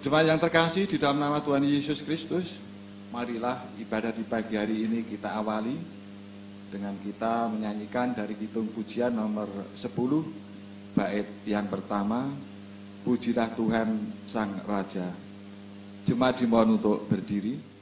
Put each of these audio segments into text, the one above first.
Jemaat yang terkasih di dalam nama Tuhan Yesus Kristus, marilah ibadah di pagi hari ini kita awali dengan kita menyanyikan dari Kidung Pujian nomor 10, bait yang pertama, Pujilah Tuhan Sang Raja. Jemaat dimohon untuk berdiri.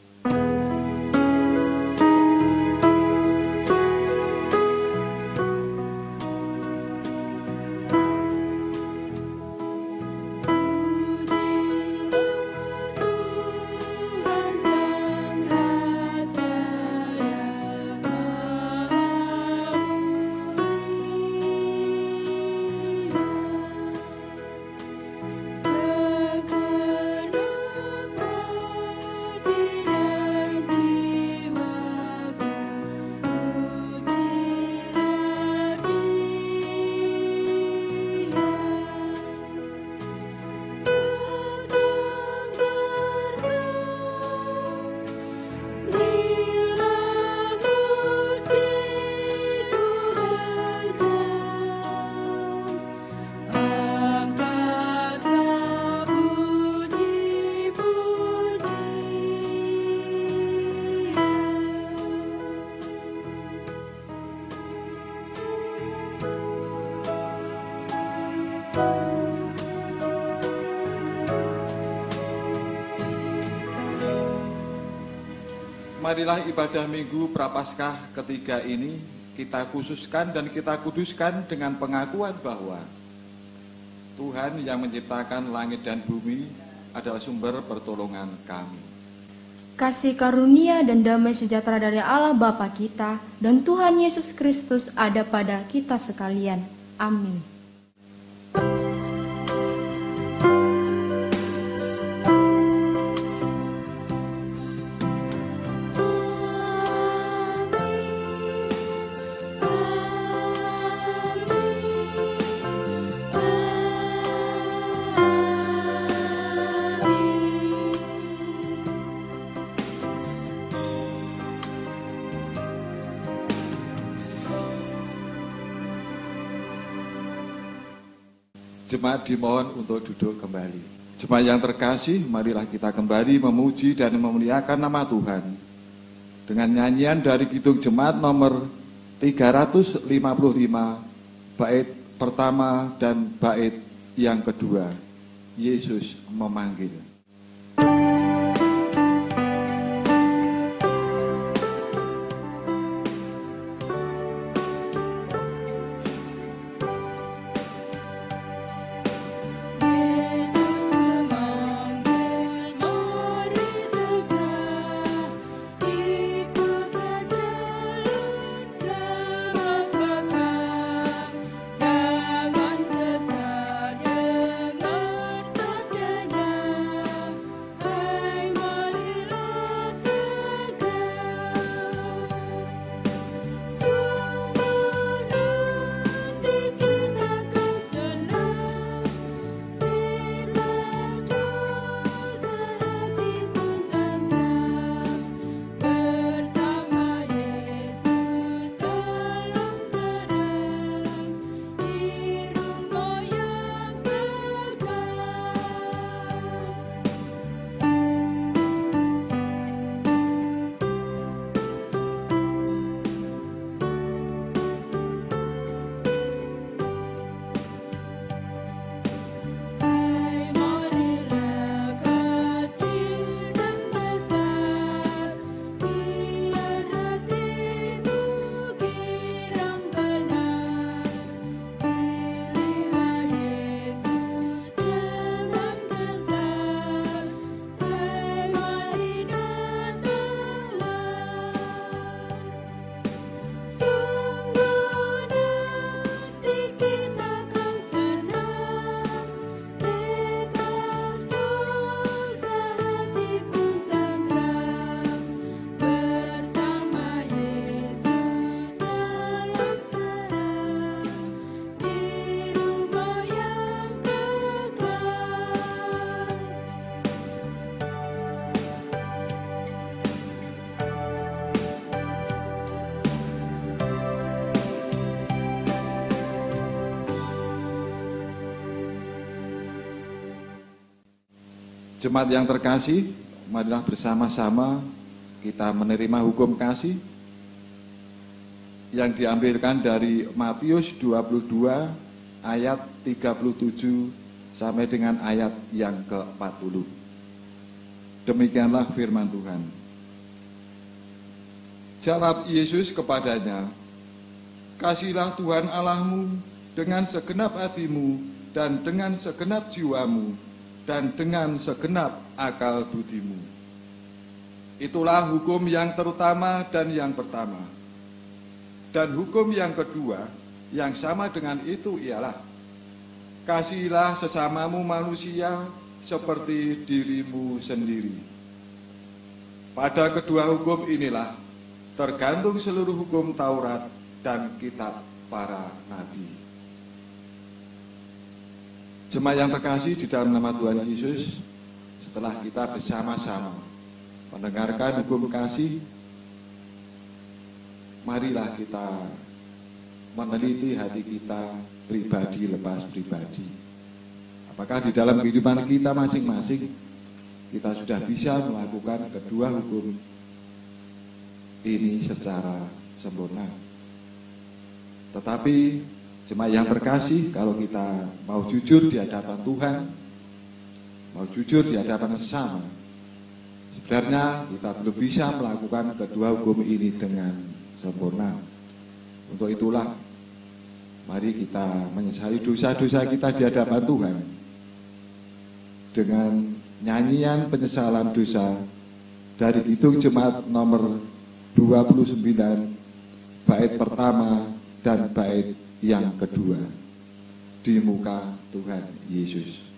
Marilah ibadah Minggu Prapaskah ketiga ini kita khususkan dan kita kuduskan dengan pengakuan bahwa Tuhan yang menciptakan langit dan bumi adalah sumber pertolongan kami. Kasih karunia dan damai sejahtera dari Allah Bapa kita dan Tuhan Yesus Kristus ada pada kita sekalian. Amin. Jemaat dimohon untuk duduk kembali. Jemaat yang terkasih, marilah kita kembali memuji dan memuliakan nama Tuhan dengan nyanyian dari Kidung Jemaat nomor 355, bait pertama dan bait yang kedua, Yesus memanggil. Jangan sesat dengar sabdanya. Jemaat yang terkasih, marilah bersama-sama kita menerima hukum kasih yang diambilkan dari Matius 22 ayat 37 sampai dengan ayat yang ke-40. Demikianlah firman Tuhan. Jawab Yesus kepadanya, "Kasihilah Tuhan Allahmu dengan segenap hatimu dan dengan segenap jiwamu dan dengan segenap akal budimu. Itulah hukum yang terutama dan yang pertama. Dan hukum yang kedua yang sama dengan itu ialah, kasihilah sesamamu manusia seperti dirimu sendiri. Pada kedua hukum inilah tergantung seluruh hukum Taurat dan kitab para nabi." Jemaat yang terkasih di dalam nama Tuhan Yesus, setelah kita bersama-sama mendengarkan hukum kasih, marilah kita meneliti hati kita pribadi lepas pribadi. Apakah di dalam kehidupan kita masing-masing kita sudah bisa melakukan kedua hukum ini secara sempurna? Tetapi jemaat yang terkasih, kalau kita mau jujur di hadapan Tuhan, mau jujur di hadapan sesama, sebenarnya kita belum bisa melakukan kedua hukum ini dengan sempurna. Untuk itulah, mari kita menyesali dosa-dosa kita di hadapan Tuhan dengan nyanyian penyesalan dosa dari Kidung Jemaat nomor 29, bait pertama dan bait yang kedua, di muka Tuhan Yesus.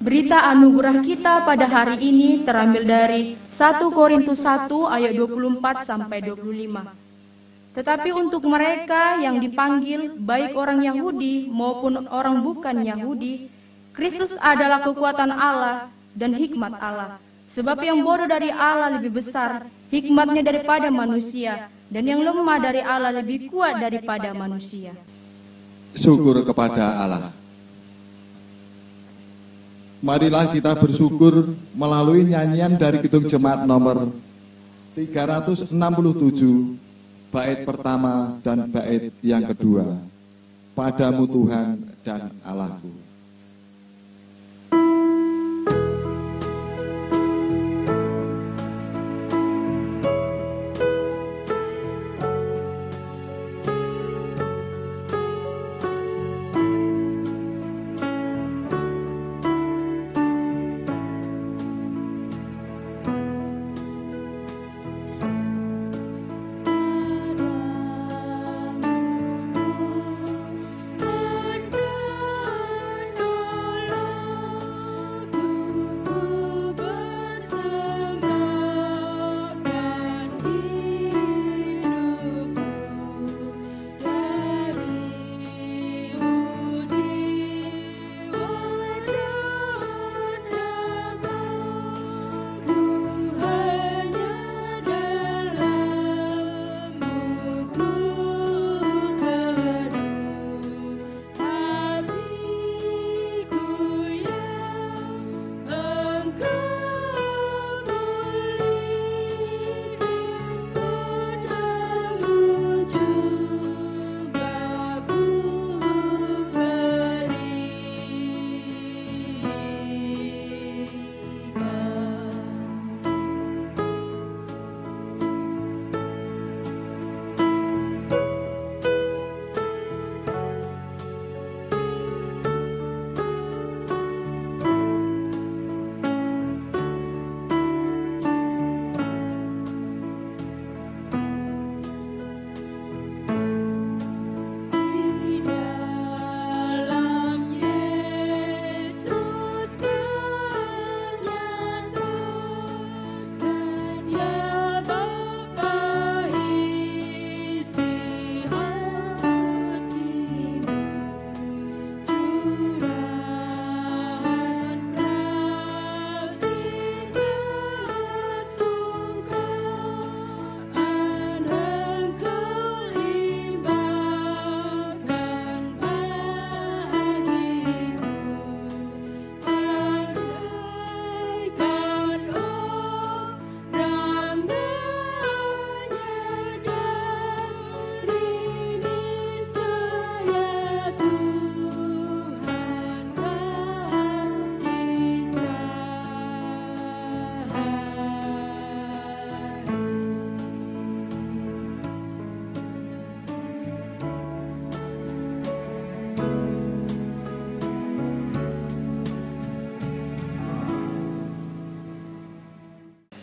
Berita anugerah kita pada hari ini terambil dari 1 Korintus 1 ayat 24 sampai 25. Tetapi untuk mereka yang dipanggil, baik orang Yahudi maupun orang bukan Yahudi, Kristus adalah kekuatan Allah dan hikmat Allah. Sebab yang bodoh dari Allah lebih besar hikmatnya daripada manusia, dan yang lemah dari Allah lebih kuat daripada manusia. Syukur kepada Allah. Marilah kita bersyukur melalui nyanyian dari Kidung Jemaat nomor 367, bait pertama dan bait yang kedua. Padamu Tuhan dan Allahku.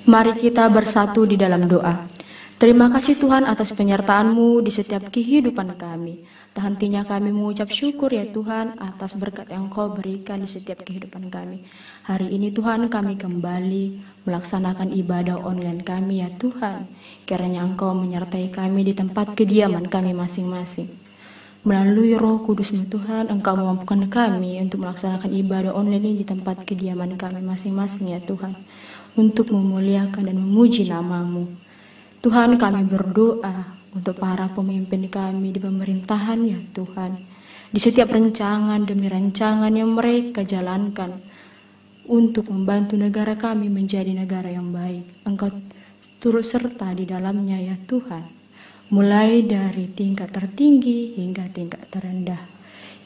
Mari kita bersatu di dalam doa. Terima kasih Tuhan atas penyertaan-Mu di setiap kehidupan kami. Tak hentinya kami mengucap syukur ya Tuhan atas berkat yang Kau berikan di setiap kehidupan kami. Hari ini Tuhan kami kembali melaksanakan ibadah online kami ya Tuhan. Kiranya Engkau menyertai kami di tempat kediaman kami masing-masing. Melalui Roh Kudus-Mu Tuhan, Engkau memampukan kami untuk melaksanakan ibadah online ini di tempat kediaman kami masing-masing ya Tuhan. Untuk memuliakan dan memuji nama-Mu. Tuhan, kami berdoa untuk para pemimpin kami di pemerintahan ya Tuhan. Di setiap rancangan demi rancangan yang mereka jalankan untuk membantu negara kami menjadi negara yang baik. Engkau turut serta di dalamnya ya Tuhan. Mulai dari tingkat tertinggi hingga tingkat terendah.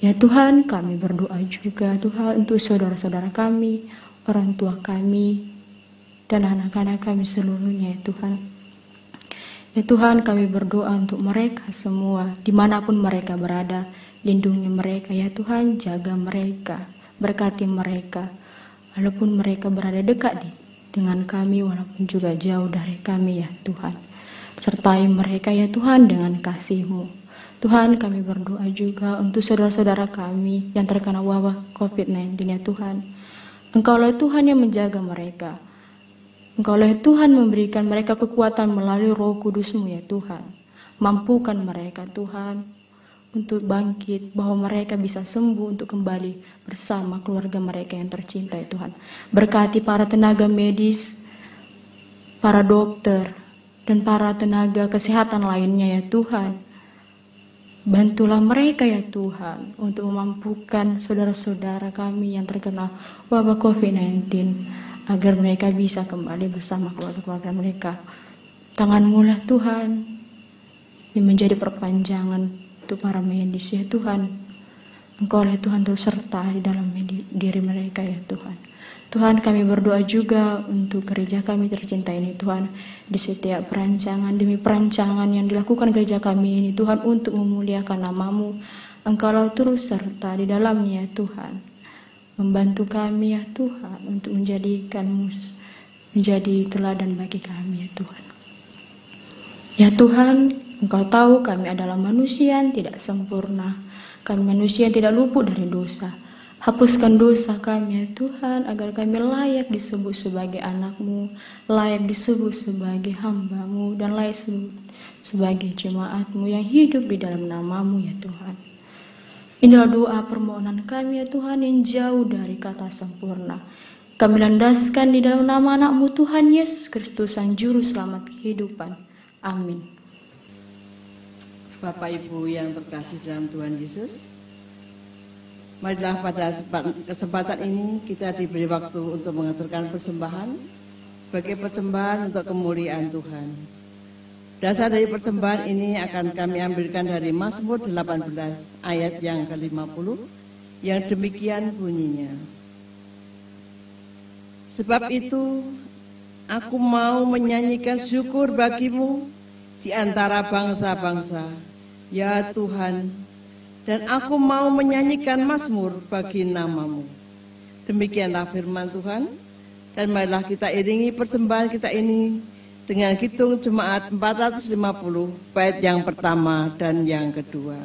Ya Tuhan, kami berdoa juga Tuhan untuk saudara-saudara kami, orang tua kami, dan anak-anak kami seluruhnya ya Tuhan. Ya Tuhan, kami berdoa untuk mereka semua, dimanapun mereka berada, lindungi mereka ya Tuhan, jaga mereka, berkati mereka, walaupun mereka berada dekat dengan kami, walaupun juga jauh dari kami ya Tuhan. Sertai mereka ya Tuhan dengan kasih-Mu. Tuhan, kami berdoa juga untuk saudara-saudara kami yang terkena wabah COVID-19 ya Tuhan. Engkaulah Tuhan yang menjaga mereka. Engkaulah Tuhan memberikan mereka kekuatan melalui Roh Kudus-Mu ya Tuhan. Mampukan mereka Tuhan untuk bangkit, bahwa mereka bisa sembuh untuk kembali bersama keluarga mereka yang tercinta ya Tuhan. Berkati para tenaga medis, para dokter, dan para tenaga kesehatan lainnya ya Tuhan. Bantulah mereka ya Tuhan untuk memampukan saudara-saudara kami yang terkena wabah COVID-19. Agar mereka bisa kembali bersama keluarga-keluarga mereka. Tangan-Mu lah Tuhan yang menjadi perpanjangan untuk para medis ya Tuhan. Engkau lah Tuhan terus serta di dalam diri mereka ya Tuhan. Tuhan, kami berdoa juga untuk gereja kami tercinta ini Tuhan. Di setiap perancangan demi perancangan yang dilakukan gereja kami ini Tuhan, untuk memuliakan nama-Mu, Engkau lah terus serta di dalamnya ya Tuhan. Membantu kami ya Tuhan untuk menjadikan-Mu menjadi teladan bagi kami ya Tuhan. Ya Tuhan, Engkau tahu kami adalah manusia yang tidak sempurna. Kami manusia yang tidak luput dari dosa. Hapuskan dosa kami ya Tuhan, agar kami layak disebut sebagai anak-Mu, layak disebut sebagai hamba-Mu, dan layak sebagai jemaat-Mu yang hidup di dalam nama-Mu ya Tuhan. Inilah doa permohonan kami ya Tuhan yang jauh dari kata sempurna. Kami landaskan di dalam nama anak-Mu Tuhan Yesus Kristus, Sang Juru Selamat kehidupan. Amin. Bapak Ibu yang terkasih dalam Tuhan Yesus, marilah pada kesempatan ini kita diberi waktu untuk mengaturkan persembahan sebagai persembahan untuk kemuliaan Tuhan. Dasar dari persembahan ini akan kami ambilkan dari Mazmur 18 ayat yang ke-50 yang demikian bunyinya. Sebab itu aku mau menyanyikan syukur bagi-Mu di antara bangsa-bangsa, ya Tuhan, dan aku mau menyanyikan mazmur bagi nama-Mu. Demikianlah firman Tuhan, dan marilah kita iringi persembahan kita ini dengan hitung jemaat 450 bait yang pertama dan yang kedua.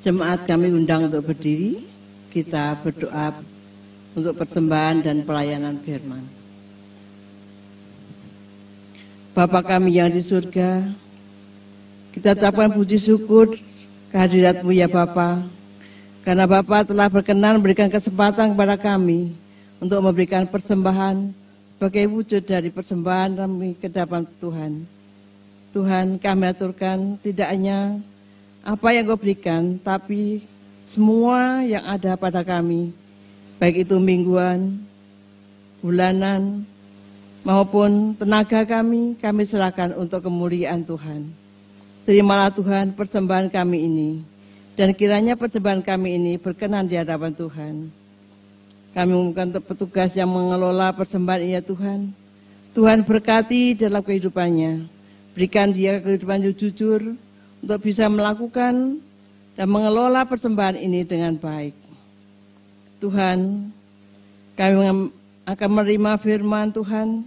Jemaat kami undang untuk berdiri, kita berdoa untuk persembahan dan pelayanan firman. Bapa kami yang di surga, kita ucapkan puji syukur kehadirat-Mu ya Bapa, karena Bapa telah berkenan memberikan kesempatan kepada kami untuk memberikan persembahan sebagai wujud dari persembahan kami ke hadapan Tuhan. Tuhan, kami aturkan tidak hanya apa yang Kau berikan, tapi semua yang ada pada kami, baik itu mingguan, bulanan, maupun tenaga kami serahkan untuk kemuliaan Tuhan. Terimalah Tuhan persembahan kami ini, dan kiranya persembahan kami ini berkenan di hadapan Tuhan. Kami memohon petugas yang mengelola persembahan ini ya Tuhan. Tuhan berkati dalam kehidupannya, berikan dia kehidupan yang jujur, untuk bisa melakukan dan mengelola persembahan ini dengan baik. Tuhan, kami akan menerima firman Tuhan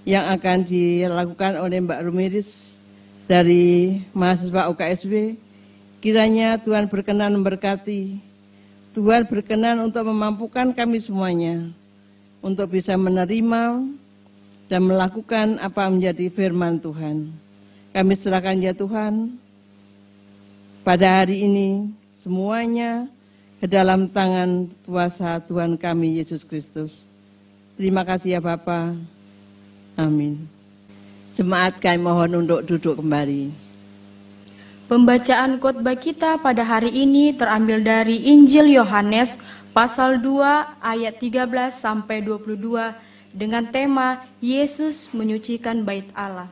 yang akan dilakukan oleh Mbak Rumiris dari mahasiswa UKSW. Kiranya Tuhan berkenan memberkati, Tuhan berkenan untuk memampukan kami semuanya untuk bisa menerima dan melakukan apa menjadi firman Tuhan. Kami serahkan ya Tuhan, pada hari ini semuanya ke dalam tangan kuasa Tuhan kami Yesus Kristus. Terima kasih ya Bapa. Amin. Jemaat kami mohon untuk duduk kembali. Pembacaan khotbah kita pada hari ini terambil dari Injil Yohanes pasal 2 ayat 13 sampai 22 dengan tema Yesus menyucikan bait Allah.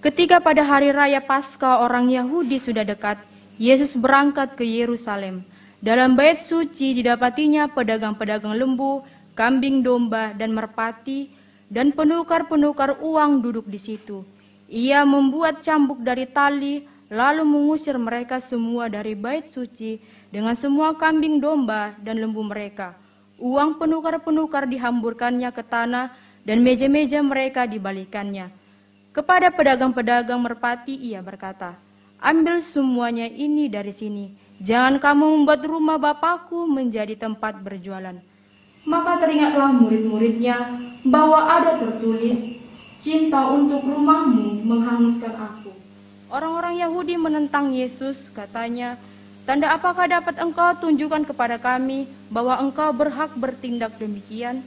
Ketika pada hari raya Paskah orang Yahudi sudah dekat, Yesus berangkat ke Yerusalem. Dalam bait suci didapatinya pedagang-pedagang lembu, kambing domba, dan merpati, dan penukar-penukar uang duduk di situ. Ia membuat cambuk dari tali, lalu mengusir mereka semua dari bait suci dengan semua kambing domba dan lembu mereka. Uang penukar-penukar dihamburkannya ke tanah, dan meja-meja mereka dibalikannya. Kepada pedagang-pedagang merpati ia berkata, "Ambil semuanya ini dari sini. Jangan kamu membuat rumah Bapakku menjadi tempat berjualan." Maka teringatlah murid-muridnya bahwa ada tertulis, "Cinta untuk rumahmu menghanguskan aku." Orang-orang Yahudi menentang Yesus, katanya, "Tanda apakah dapat engkau tunjukkan kepada kami bahwa engkau berhak bertindak demikian?"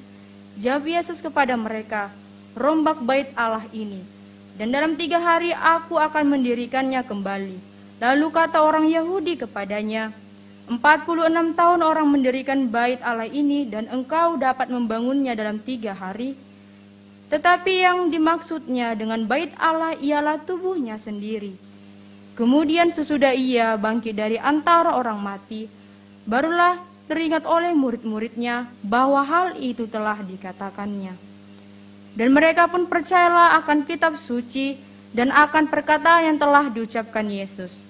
Jawab Yesus kepada mereka, "Rombak bait Allah ini, dan dalam 3 hari aku akan mendirikannya kembali." Lalu kata orang Yahudi kepadanya, 46 tahun orang mendirikan bait Allah ini, dan engkau dapat membangunnya dalam 3 hari? Tetapi yang dimaksudnya dengan bait Allah ialah tubuhnya sendiri. Kemudian sesudah ia bangkit dari antara orang mati, barulah teringat oleh murid-muridnya bahwa hal itu telah dikatakannya. Dan mereka pun percayalah akan kitab suci dan akan perkataan yang telah diucapkan Yesus.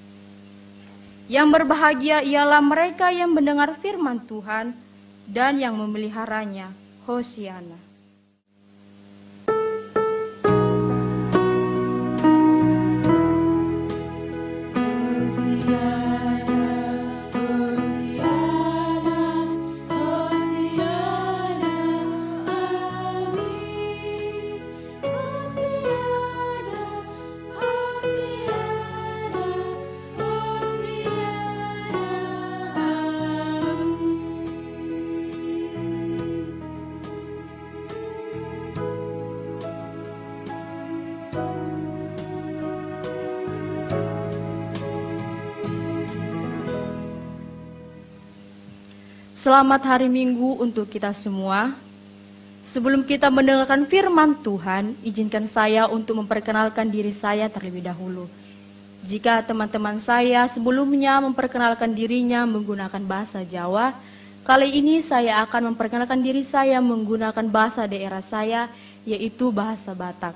Yang berbahagia ialah mereka yang mendengar firman Tuhan dan yang memeliharanya. Hosiana. Selamat hari Minggu untuk kita semua. Sebelum kita mendengarkan firman Tuhan, izinkan saya untuk memperkenalkan diri saya terlebih dahulu. Jika teman-teman saya sebelumnya memperkenalkan dirinya menggunakan bahasa Jawa, kali ini saya akan memperkenalkan diri saya menggunakan bahasa daerah saya, yaitu bahasa Batak.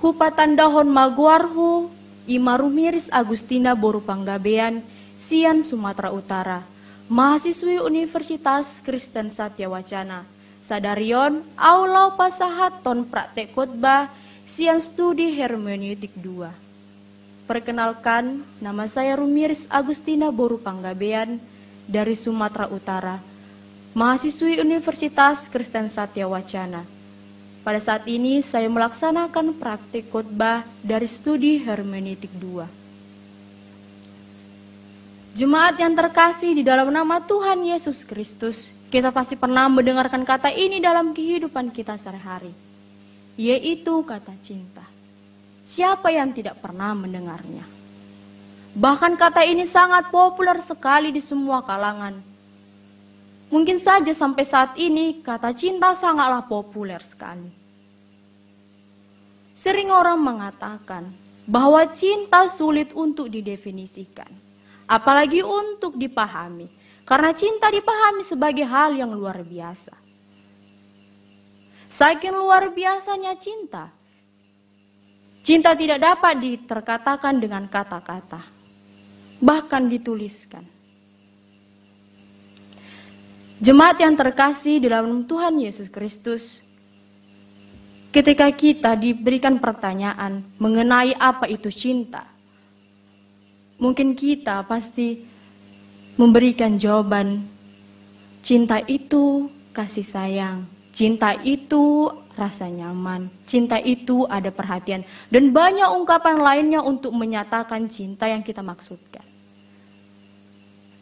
Hupatandahon Maguarhu, Imarumiris Agustina Boru Panggabean, Sian, Sumatera Utara, mahasiswi Universitas Kristen Satya Wacana, Sadarion, Aulau Pasahat Ton Praktek Khotbah, Sian Studi Hermeneutik 2. Perkenalkan, nama saya Rumiris Agustina Boru Panggabean dari Sumatera Utara, mahasiswi Universitas Kristen Satya Wacana. Pada saat ini saya melaksanakan praktik khotbah dari studi hermeneutik 2. Jemaat yang terkasih di dalam nama Tuhan Yesus Kristus, kita pasti pernah mendengarkan kata ini dalam kehidupan kita sehari-hari, yaitu kata cinta. Siapa yang tidak pernah mendengarnya? Bahkan kata ini sangat populer sekali di semua kalangan. Mungkin saja sampai saat ini kata cinta sangatlah populer sekali. Sering orang mengatakan bahwa cinta sulit untuk didefinisikan, apalagi untuk dipahami, karena cinta dipahami sebagai hal yang luar biasa. Saking luar biasanya cinta, cinta tidak dapat diterkatakan dengan kata-kata, bahkan dituliskan. Jemaat yang terkasih di dalam Tuhan Yesus Kristus, ketika kita diberikan pertanyaan mengenai apa itu cinta, mungkin kita pasti memberikan jawaban, cinta itu kasih sayang, cinta itu rasa nyaman, cinta itu ada perhatian, dan banyak ungkapan lainnya untuk menyatakan cinta yang kita maksudkan.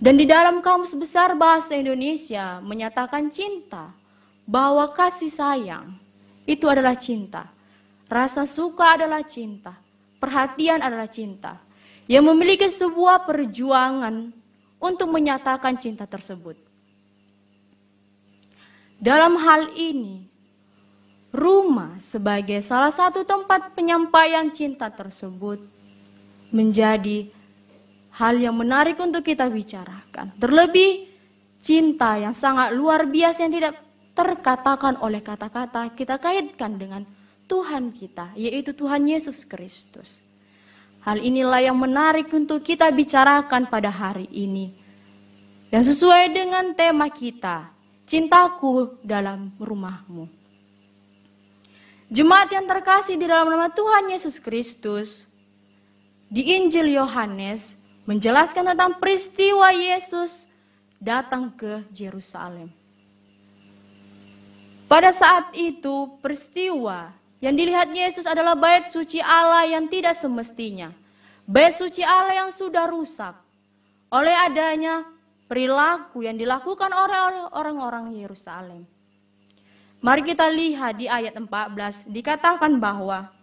Dan di dalam Kamus Besar Bahasa Indonesia menyatakan cinta, bahwa kasih sayang itu adalah cinta, rasa suka adalah cinta, perhatian adalah cinta, yang memiliki sebuah perjuangan untuk menyatakan cinta tersebut. Dalam hal ini, rumah sebagai salah satu tempat penyampaian cinta tersebut menjadi hal yang menarik untuk kita bicarakan. Terlebih cinta yang sangat luar biasa yang tidak terkatakan oleh kata-kata, kita kaitkan dengan Tuhan kita, yaitu Tuhan Yesus Kristus. Hal inilah yang menarik untuk kita bicarakan pada hari ini. Dan sesuai dengan tema kita, cintaku dalam rumahmu. Jemaat yang terkasih di dalam nama Tuhan Yesus Kristus, di Injil Yohanes menjelaskan tentang peristiwa Yesus datang ke Yerusalem. Pada saat itu peristiwa yang dilihat Yesus adalah bait suci Allah yang tidak semestinya. Bait suci Allah yang sudah rusak oleh adanya perilaku yang dilakukan oleh orang-orang Yerusalem. Mari kita lihat di ayat 14, dikatakan bahwa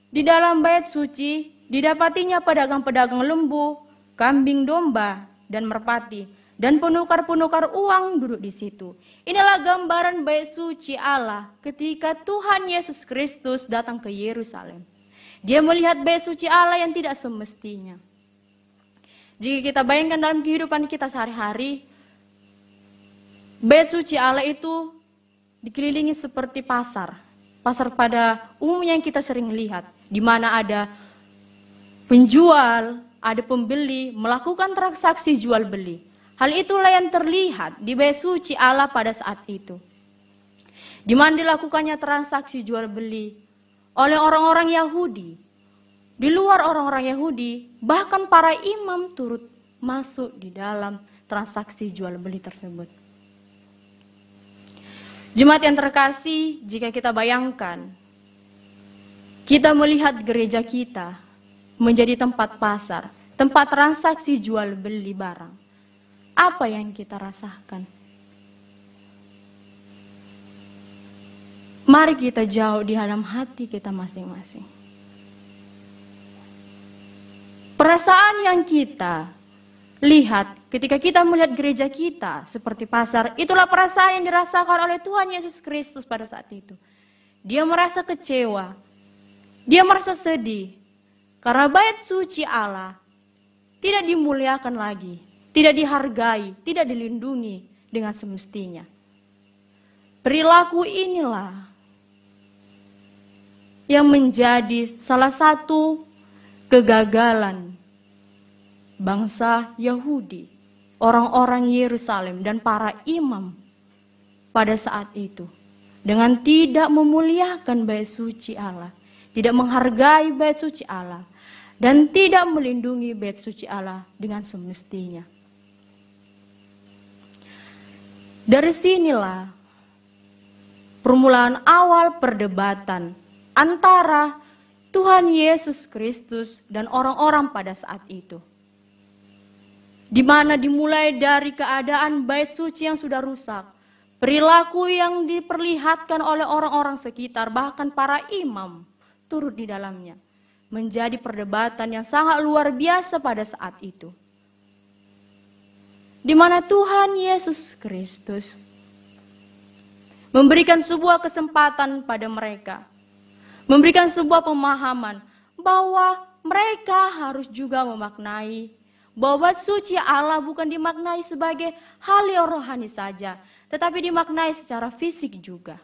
di dalam bait suci didapatinya pedagang-pedagang lembu, kambing domba, dan merpati, dan penukar-penukar uang duduk di situ. Inilah gambaran bait suci Allah ketika Tuhan Yesus Kristus datang ke Yerusalem. Dia melihat bait suci Allah yang tidak semestinya. Jika kita bayangkan dalam kehidupan kita sehari-hari, bait suci Allah itu dikelilingi seperti pasar. Pasar pada umumnya yang kita sering lihat, di mana ada penjual, ada pembeli, melakukan transaksi jual beli. Hal itulah yang terlihat di bait suci Allah pada saat itu. Di mana dilakukannya transaksi jual beli oleh orang-orang Yahudi. Di luar orang-orang Yahudi, bahkan para imam turut masuk di dalam transaksi jual beli tersebut. Jemaat yang terkasih, jika kita bayangkan, kita melihat gereja kita menjadi tempat pasar, tempat transaksi jual beli barang. Apa yang kita rasakan? Mari kita jauh di dalam hati kita masing-masing. Perasaan yang kita lihat ketika kita melihat gereja kita seperti pasar, itulah perasaan yang dirasakan oleh Tuhan Yesus Kristus pada saat itu. Dia merasa kecewa, dia merasa sedih, karena bait suci Allah tidak dimuliakan lagi, tidak dihargai, tidak dilindungi dengan semestinya. Perilaku inilah yang menjadi salah satu kegagalan bangsa Yahudi, orang-orang Yerusalem dan para imam pada saat itu. Dengan tidak memuliakan bait suci Allah, tidak menghargai bait suci Allah, dan tidak melindungi bait suci Allah dengan semestinya. Dari sinilah permulaan awal perdebatan antara Tuhan Yesus Kristus dan orang-orang pada saat itu. Di mana dimulai dari keadaan bait suci yang sudah rusak, perilaku yang diperlihatkan oleh orang-orang sekitar, bahkan para imam turut di dalamnya, menjadi perdebatan yang sangat luar biasa pada saat itu. Di mana Tuhan Yesus Kristus memberikan sebuah kesempatan pada mereka, memberikan sebuah pemahaman bahwa mereka harus juga memaknai bahwa bait suci Allah bukan dimaknai sebagai hal yang rohani saja, tetapi dimaknai secara fisik juga.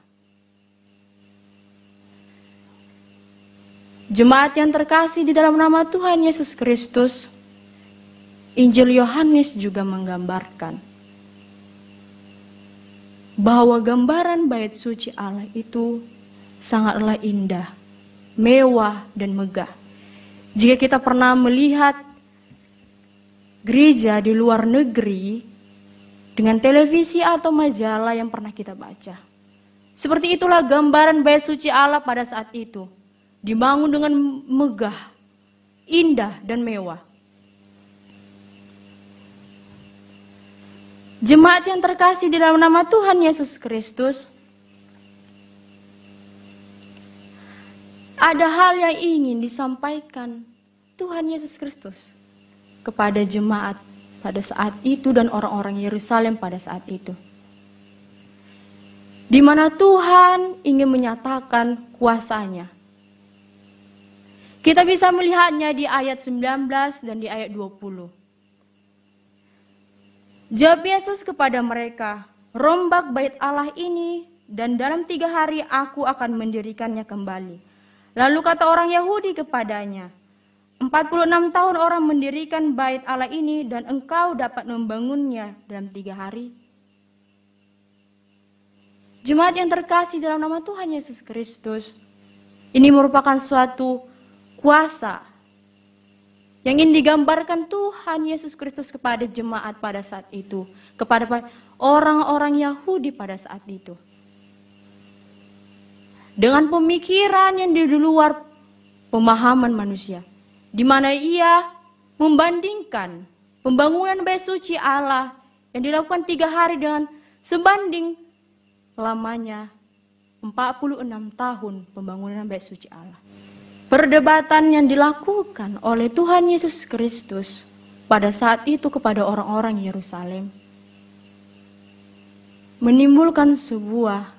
Jemaat yang terkasih di dalam nama Tuhan Yesus Kristus, Injil Yohanes juga menggambarkan bahwa gambaran bait suci Allah itu sangatlah indah, mewah, dan megah. Jika kita pernah melihat gereja di luar negeri dengan televisi atau majalah yang pernah kita baca, seperti itulah gambaran bait suci Allah pada saat itu, dibangun dengan megah, indah, dan mewah. Jemaat yang terkasih di dalam nama Tuhan Yesus Kristus, ada hal yang ingin disampaikan Tuhan Yesus Kristus kepada jemaat pada saat itu dan orang-orang Yerusalem pada saat itu. Di mana Tuhan ingin menyatakan kuasanya. Kita bisa melihatnya di ayat 19 dan di ayat 20. Jawab Yesus kepada mereka, "Rombak bait Allah ini dan dalam 3 hari aku akan mendirikannya kembali." Lalu kata orang Yahudi kepadanya, 46 tahun orang mendirikan bait Allah ini dan engkau dapat membangunnya dalam 3 hari. Jemaat yang terkasih dalam nama Tuhan Yesus Kristus, ini merupakan suatu kuasa yang ingin digambarkan Tuhan Yesus Kristus kepada jemaat pada saat itu, kepada orang-orang Yahudi pada saat itu. Dengan pemikiran yang di luar pemahaman manusia, di mana ia membandingkan pembangunan bait suci Allah yang dilakukan 3 hari dengan sebanding lamanya 46 tahun pembangunan bait suci Allah. Perdebatan yang dilakukan oleh Tuhan Yesus Kristus pada saat itu kepada orang-orang Yerusalem menimbulkan sebuah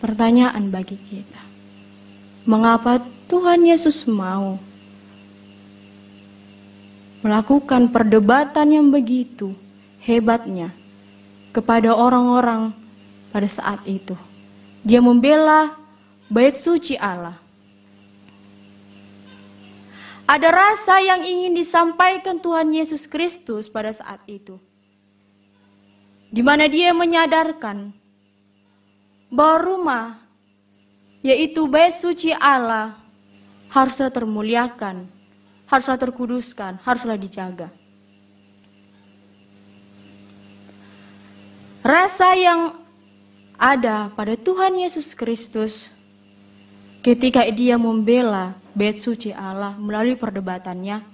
pertanyaan bagi kita. Mengapa Tuhan Yesus mau melakukan perdebatan yang begitu hebatnya kepada orang-orang pada saat itu? Dia membela bait suci Allah. Ada rasa yang ingin disampaikan Tuhan Yesus Kristus pada saat itu, di mana dia menyadarkan bahwa rumah, yaitu bait suci Allah, haruslah termuliakan, haruslah terkuduskan, haruslah dijaga. Rasa yang ada pada Tuhan Yesus Kristus ketika dia membela bait suci Allah melalui perdebatannya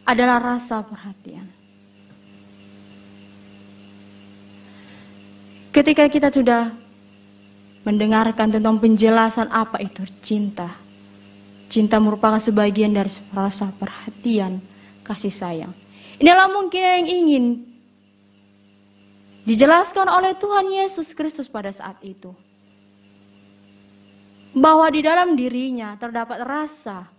adalah rasa perhatian. Ketika kita sudah mendengarkan tentang penjelasan apa itu cinta, cinta merupakan sebagian dari rasa perhatian, kasih sayang. Inilah mungkin yang ingin dijelaskan oleh Tuhan Yesus Kristus pada saat itu. Bahwa di dalam dirinya terdapat rasa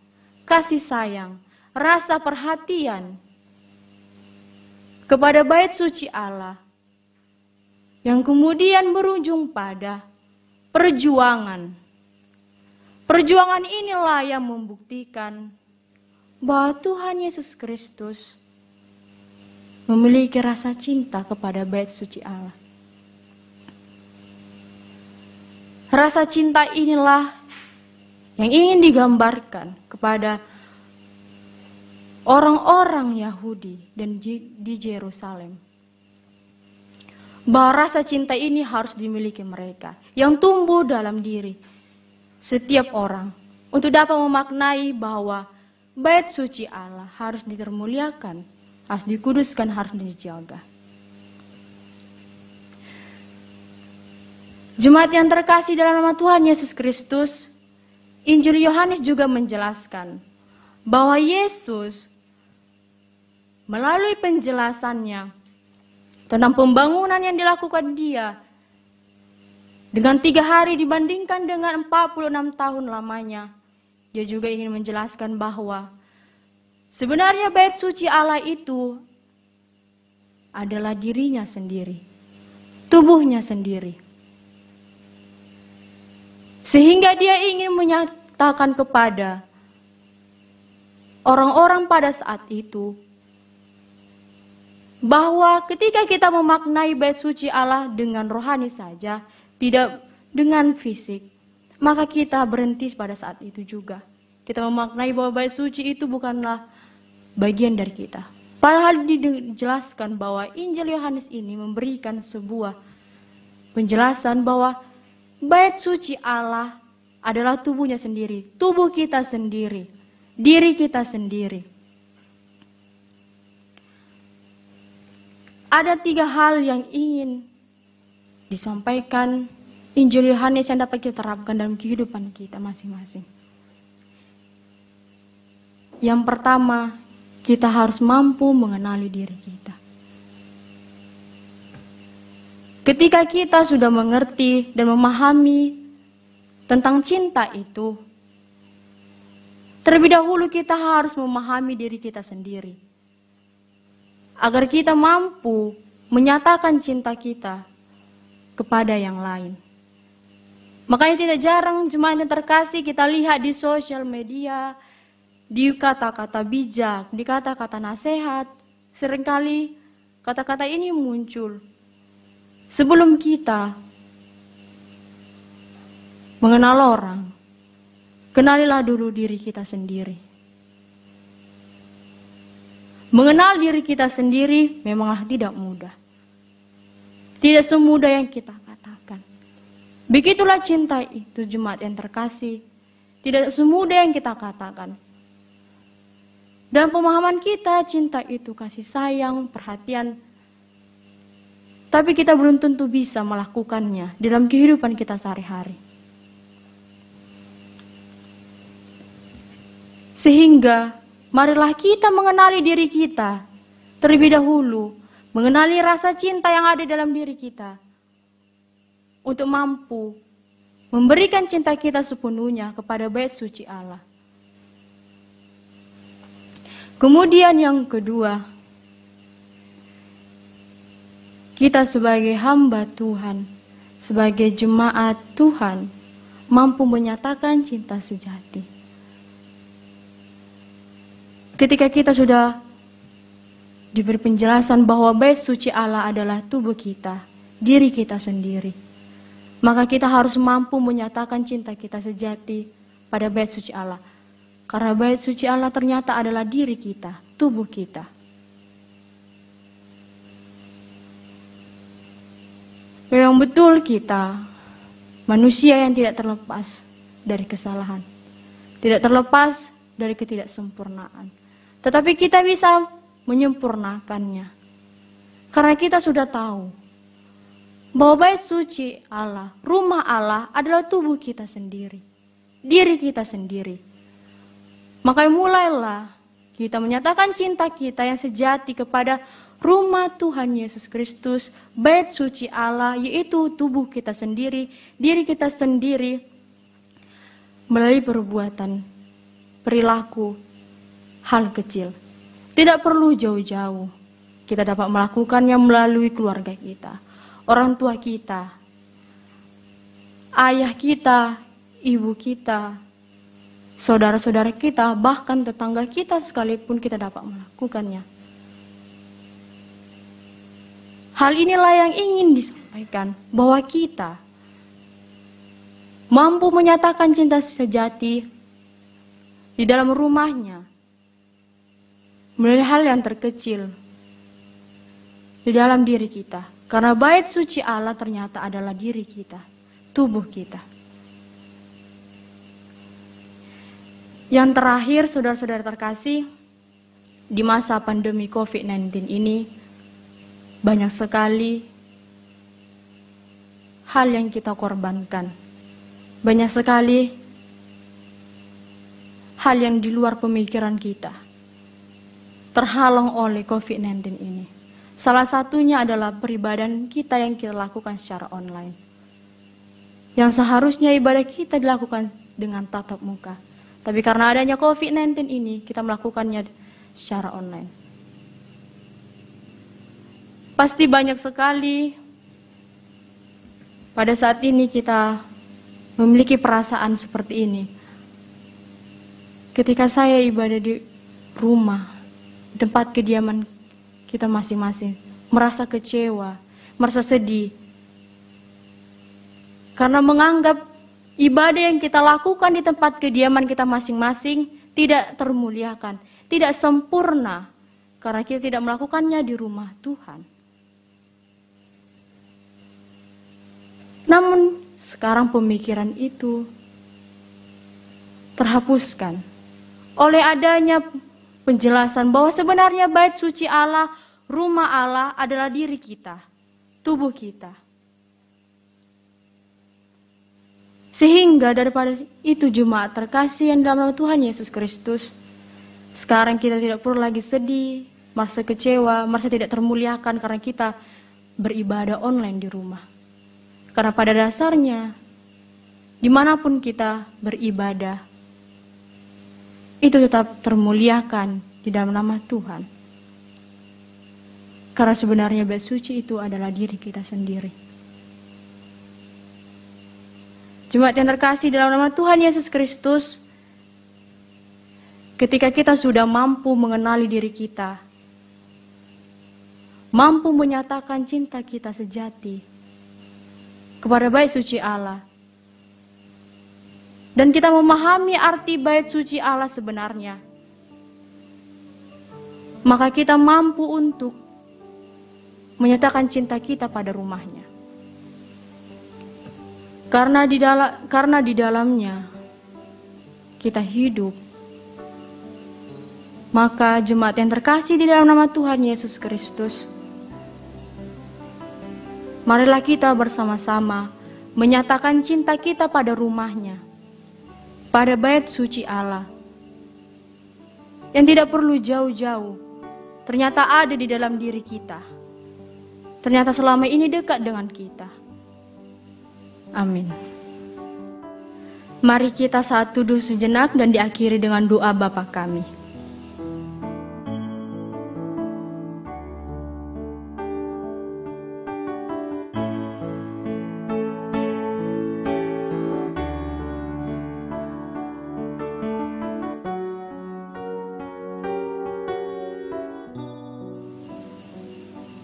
kasih sayang, rasa perhatian kepada bait suci Allah yang kemudian berujung pada perjuangan. Perjuangan inilah yang membuktikan bahwa Tuhan Yesus Kristus memiliki rasa cinta kepada bait suci Allah. Rasa cinta inilah yang ingin digambarkan kepada orang-orang Yahudi dan di Yerusalem bahwa rasa cinta ini harus dimiliki mereka, yang tumbuh dalam diri setiap orang untuk dapat memaknai bahwa bait suci Allah harus ditermuliakan, harus dikuduskan, harus dijaga. Jemaat yang terkasih dalam nama Tuhan Yesus Kristus, Injil Yohanes juga menjelaskan bahwa Yesus melalui penjelasannya tentang pembangunan yang dilakukan dia dengan 3 hari dibandingkan dengan 46 tahun lamanya, dia juga ingin menjelaskan bahwa sebenarnya bait suci Allah itu adalah dirinya sendiri, tubuhnya sendiri. Sehingga dia ingin menyatakan kepada orang-orang pada saat itu bahwa ketika kita memaknai bait suci Allah dengan rohani saja, tidak dengan fisik, maka kita berhenti pada saat itu juga. Kita memaknai bahwa bait suci itu bukanlah bagian dari kita. Padahal dijelaskan bahwa Injil Yohanes ini memberikan sebuah penjelasan bahwa bait suci Allah adalah tubuhnya sendiri, tubuh kita sendiri, diri kita sendiri. Ada 3 hal yang ingin disampaikan Injil Yohanes yang dapat kita terapkan dalam kehidupan kita masing-masing. Yang pertama, kita harus mampu mengenali diri kita. Ketika kita sudah mengerti dan memahami tentang cinta itu, terlebih dahulu kita harus memahami diri kita sendiri. Agar kita mampu menyatakan cinta kita kepada yang lain. Makanya tidak jarang jemaat yang terkasih kita lihat di sosial media, di kata-kata bijak, di kata-kata nasihat, seringkali kata-kata ini muncul. Sebelum kita mengenal orang, kenalilah dulu diri kita sendiri. Mengenal diri kita sendiri memanglah tidak mudah. Tidak semudah yang kita katakan. Begitulah cinta itu jemaat yang terkasih. Tidak semudah yang kita katakan. Dalam pemahaman kita, cinta itu kasih sayang, perhatian. Tapi kita belum tentu bisa melakukannya dalam kehidupan kita sehari-hari. Sehingga marilah kita mengenali diri kita terlebih dahulu, mengenali rasa cinta yang ada dalam diri kita, untuk mampu memberikan cinta kita sepenuhnya kepada bait suci Allah. Kemudian yang kedua, kita sebagai hamba Tuhan, sebagai jemaat Tuhan, mampu menyatakan cinta sejati. Ketika kita sudah diberi penjelasan bahwa bait suci Allah adalah tubuh kita, diri kita sendiri, maka kita harus mampu menyatakan cinta kita sejati pada bait suci Allah. Karena bait suci Allah ternyata adalah diri kita, tubuh kita. Memang betul kita manusia yang tidak terlepas dari kesalahan, tidak terlepas dari ketidaksempurnaan. Tetapi kita bisa menyempurnakannya. Karena kita sudah tahu bahwa bait suci Allah, rumah Allah adalah tubuh kita sendiri, diri kita sendiri. Maka mulailah kita menyatakan cinta kita yang sejati kepada rumah Tuhan Yesus Kristus, bait suci Allah, yaitu tubuh kita sendiri, diri kita sendiri, melalui perbuatan, perilaku, hal kecil. Tidak perlu jauh-jauh. Kita dapat melakukannya melalui keluarga kita, orang tua kita, ayah kita, ibu kita, saudara-saudara kita, bahkan tetangga kita sekalipun kita dapat melakukannya. Hal inilah yang ingin disampaikan, bahwa kita mampu menyatakan cinta sejati di dalam rumahnya, mulai hal yang terkecil di dalam diri kita. Karena bait suci Allah ternyata adalah diri kita, tubuh kita. Yang terakhir, saudara-saudara terkasih, di masa pandemi COVID-19 ini, banyak sekali hal yang kita korbankan. Banyak sekali hal yang di luar pemikiran kita terhalang oleh COVID-19 ini. Salah satunya adalah peribadahan kita yang kita lakukan secara online. Yang seharusnya ibadah kita dilakukan dengan tatap muka. Tapi karena adanya COVID-19 ini, kita melakukannya secara online. Pasti banyak sekali pada saat ini kita memiliki perasaan seperti ini. Ketika saya ibadah di rumah, di tempat kediaman kita masing-masing, merasa kecewa, merasa sedih. Karena menganggap ibadah yang kita lakukan di tempat kediaman kita masing-masing tidak termuliakan, tidak sempurna, karena kita tidak melakukannya di rumah Tuhan. Namun sekarang pemikiran itu terhapuskan oleh adanya penjelasan bahwa sebenarnya bait suci Allah, rumah Allah adalah diri kita, tubuh kita. Sehingga daripada itu jemaat terkasih yang dalam nama Tuhan Yesus Kristus, sekarang kita tidak perlu lagi sedih, merasa kecewa, merasa tidak termuliakan karena kita beribadah online di rumah. Karena pada dasarnya, dimanapun kita beribadah, itu tetap termuliakan di dalam nama Tuhan. Karena sebenarnya bait suci itu adalah diri kita sendiri. Jemaat yang terkasih dalam nama Tuhan Yesus Kristus, ketika kita sudah mampu mengenali diri kita, mampu menyatakan cinta kita sejati kepada bait suci Allah, dan kita memahami arti bait suci Allah sebenarnya, maka kita mampu untuk menyatakan cinta kita pada rumahnya. Karena di dalamnya kita hidup, maka jemaat yang terkasih di dalam nama Tuhan Yesus Kristus, marilah kita bersama-sama menyatakan cinta kita pada rumahnya, pada bait suci Allah, yang tidak perlu jauh-jauh, ternyata ada di dalam diri kita, ternyata selama ini dekat dengan kita. Amin. Mari kita saat teduh sejenak dan diakhiri dengan doa Bapa kami.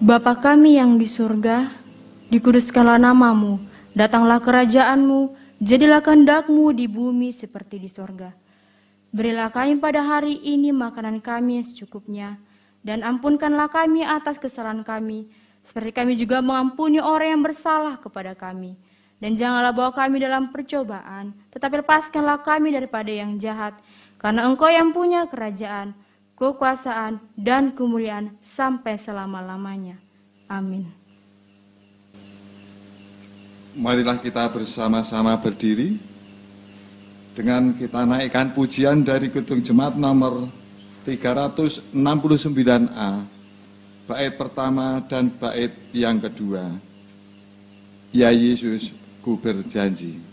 Bapa kami yang di surga, dikuduskanlah namamu. Datanglah kerajaanmu, jadilah kehendak-Mu di bumi seperti di sorga. Berilah kami pada hari ini makanan kami yang secukupnya, dan ampunkanlah kami atas kesalahan kami, seperti kami juga mengampuni orang yang bersalah kepada kami. Dan janganlah bawa kami dalam percobaan, tetapi lepaskanlah kami daripada yang jahat, karena Engkau yang punya kerajaan, kekuasaan, dan kemuliaan sampai selama-lamanya. Amin. Marilah kita bersama-sama berdiri dengan kita naikkan pujian dari Kidung Jemaat nomor 369A, bait pertama dan bait yang kedua. Ya Yesus, ku berjanji. Ku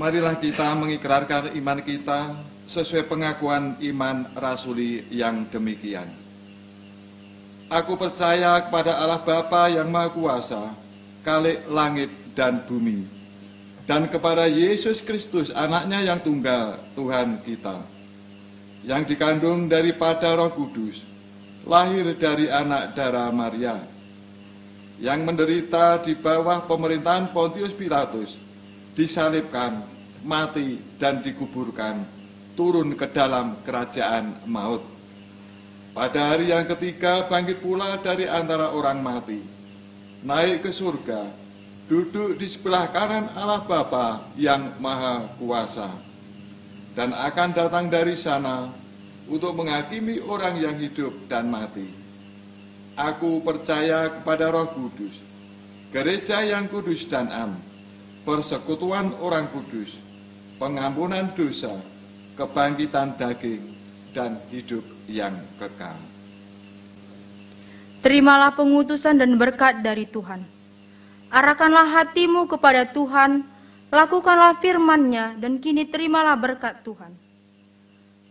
Marilah kita mengikrarkan iman kita sesuai pengakuan iman rasuli yang demikian. Aku percaya kepada Allah Bapa yang Maha Kuasa, Khalik langit dan bumi, dan kepada Yesus Kristus, anaknya yang tunggal, Tuhan kita, yang dikandung daripada Roh Kudus, lahir dari anak darah Maria, yang menderita di bawah pemerintahan Pontius Pilatus, disalibkan, mati, dan dikuburkan, turun ke dalam kerajaan maut. Pada hari yang ketiga bangkit pula dari antara orang mati, naik ke surga, duduk di sebelah kanan Allah Bapa yang Maha Kuasa, dan akan datang dari sana untuk menghakimi orang yang hidup dan mati. Aku percaya kepada Roh Kudus, gereja yang kudus dan am, persekutuan orang kudus, pengampunan dosa, kebangkitan daging, dan hidup yang kekal. Terimalah pengutusan dan berkat dari Tuhan. Arahkanlah hatimu kepada Tuhan, lakukanlah firman-Nya, dan kini terimalah berkat Tuhan.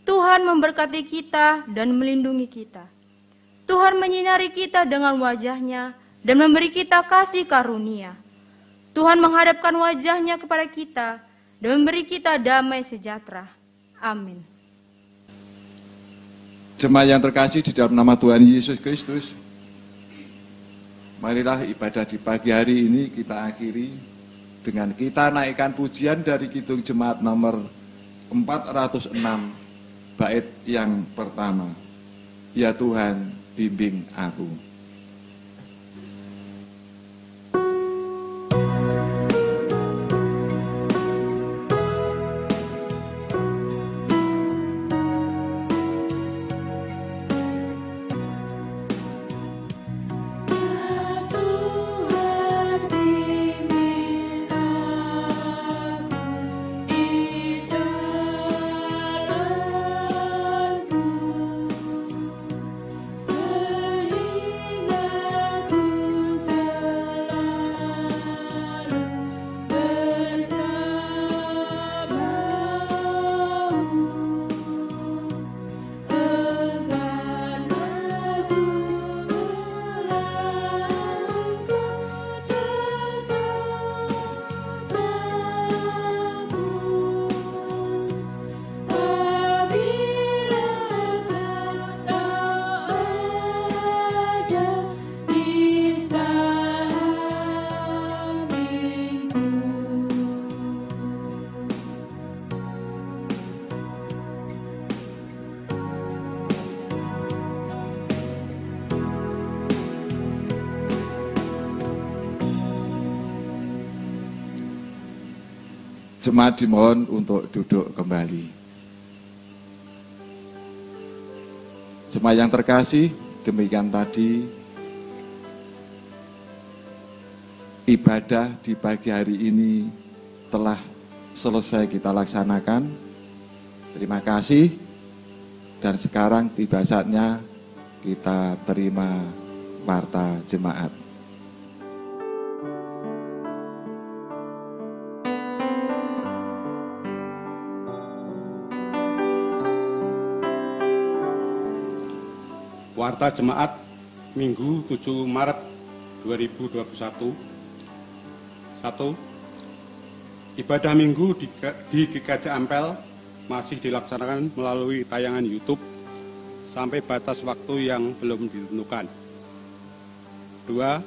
Tuhan memberkati kita dan melindungi kita. Tuhan menyinari kita dengan wajah-Nya dan memberi kita kasih karunia. Tuhan menghadapkan wajah-Nya kepada kita dan memberi kita damai sejahtera. Amin. Jemaat yang terkasih di dalam nama Tuhan Yesus Kristus, marilah ibadah di pagi hari ini kita akhiri dengan kita naikkan pujian dari Kidung Jemaat nomor 406, bait yang pertama. Ya Tuhan, bimbing aku. Jemaat dimohon untuk duduk kembali. Jemaat yang terkasih, demikian tadi ibadah di pagi hari ini telah selesai kita laksanakan. Terima kasih. Dan sekarang tiba saatnya kita terima warta jemaat. Warta Jemaat Minggu 7 Maret 2021. 1. Ibadah Minggu di GKJ Ampel masih dilaksanakan melalui tayangan YouTube sampai batas waktu yang belum ditentukan. 2.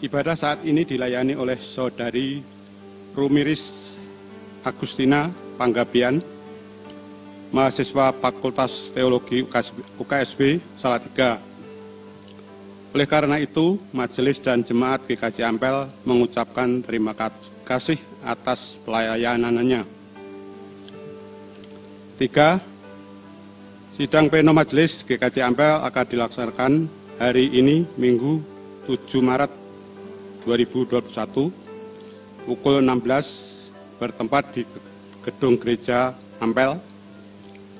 Ibadah saat ini dilayani oleh Saudari Rumiris Agustina Panggabean, mahasiswa Fakultas Teologi UKSB Salatiga. Oleh karena itu, Majelis dan Jemaat GKJ Ampel mengucapkan terima kasih atas pelayanannya. 3. Sidang pleno Majelis GKJ Ampel akan dilaksanakan hari ini, Minggu 7 Maret 2021, pukul 16, bertempat di Gedung Gereja Ampel.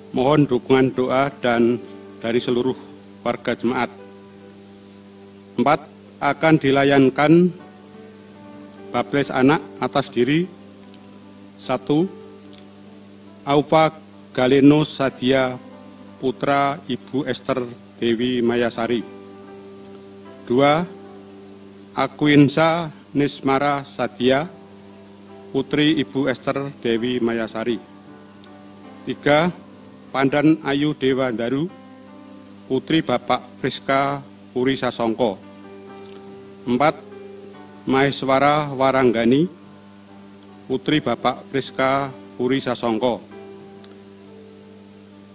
Mohon dukungan doa dan dari seluruh warga jemaat. 4. Akan dilayankan baptis anak atas diri 1. Aupa Galeno Sadia putra Ibu Esther Dewi Mayasari. 2. Akuinsa Nismara Sadia putri Ibu Esther Dewi Mayasari. 3. Pandan Ayu Dewandaru putri Bapak Friska Puri Sasongko. 4. Maheswara Waranggani putri Bapak Friska Puri Sasongko.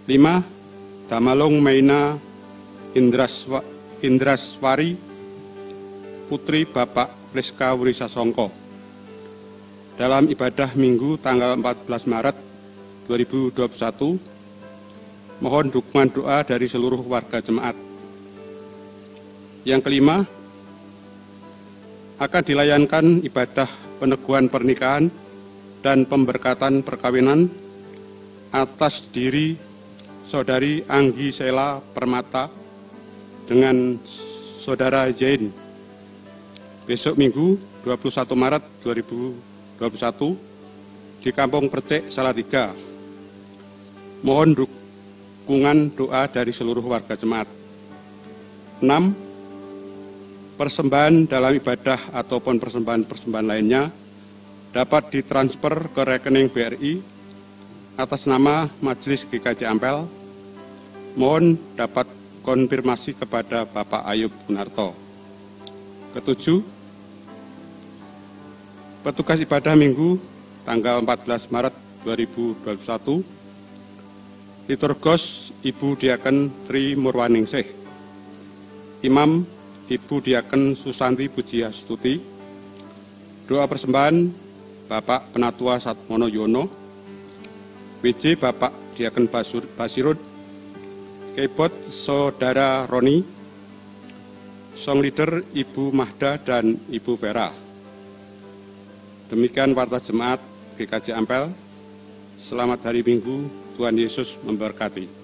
5. Damalung Maina Indraswari putri Bapak Friska Puri Sasongko. Dalam ibadah Minggu tanggal 14 Maret 2021, mohon dukungan doa dari seluruh warga jemaat. Yang kelima, akan dilayankan ibadah peneguhan pernikahan dan pemberkatan perkawinan atas diri Saudari Anggi Sela Permata dengan Saudara Zain besok Minggu 21 Maret 2021 di Kampung Percek, Salatiga. Mohon dukungan doa dari seluruh warga jemaat. 6. Persembahan dalam ibadah ataupun persembahan-persembahan lainnya dapat ditransfer ke rekening BRI atas nama Majelis GKJ Ampel. Mohon dapat konfirmasi kepada Bapak Ayub Gunarto. Ketujuh, petugas ibadah Minggu tanggal 14 Maret 2021, Liturgos Ibu Diaken Tri Murwaningsih, Imam Ibu Diaken Susanti Pujiastuti, doa persembahan Bapak Penatua Satmono Yono, WJ Bapak Diaken Basirud, keyboard Saudara Roni, song leader Ibu Mahda dan Ibu Vera. Demikian warta jemaat GKJ Ampel. Selamat hari Minggu, Tuhan Yesus memberkati.